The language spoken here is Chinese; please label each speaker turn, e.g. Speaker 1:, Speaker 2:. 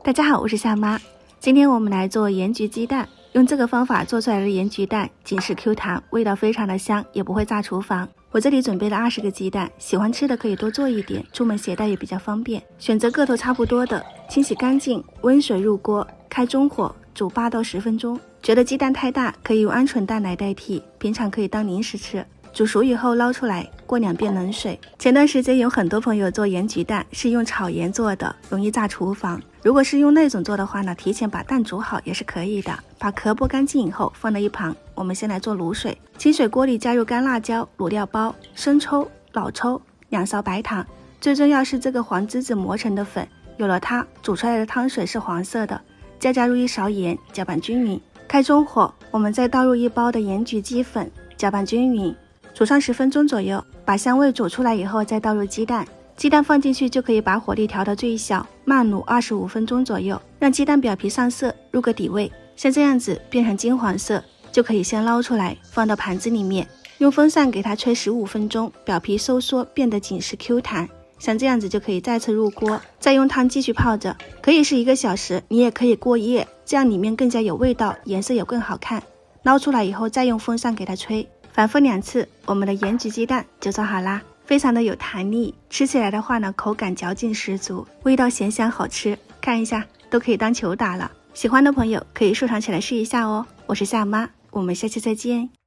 Speaker 1: 大家好，我是夏妈。今天我们来做盐焗鸡蛋，用这个方法做出来的盐焗蛋紧实 Q 弹，味道非常的香，也不会炸厨房。我这里准备了20个鸡蛋，喜欢吃的可以多做一点，出门携带也比较方便。选择个头差不多的，清洗干净，温水入锅，开中火煮8到10分钟。觉得鸡蛋太大，可以用鹌鹑蛋来代替，平常可以当零食吃。煮熟以后捞出来，过2遍冷水。前段时间有很多朋友做盐焗蛋是用炒盐做的，容易炸厨房。如果是用那种做的话呢，提前把蛋煮好也是可以的。把壳剥干净以后放在一旁。我们先来做卤水。清水锅里加入干辣椒、卤料包、生抽、老抽、2勺白糖，最重要是这个黄栀子磨成的粉，有了它，煮出来的汤水是黄色的。再加入1勺盐，搅拌均匀。开中火，我们再倒入1包的盐焗鸡粉，搅拌均匀。煮上10分钟左右，把香味煮出来以后再倒入鸡蛋。鸡蛋放进去就可以把火力调到最小，慢卤25分钟左右，让鸡蛋表皮上色，入个底味。像这样子变成金黄色，就可以先捞出来，放到盘子里面，用风扇给它吹15分钟，表皮收缩变得紧实 Q 弹。像这样子就可以再次入锅，再用汤继续泡着，可以是1个小时，你也可以过夜，这样里面更加有味道，颜色也更好看。捞出来以后再用风扇给它吹，反复2次，我们的盐焗鸡蛋就做好啦。非常的有弹力，吃起来的话呢，口感嚼劲十足，味道咸香好吃，看一下都可以当球打了。喜欢的朋友可以收藏起来试一下哦。我是夏妈，我们下期再见。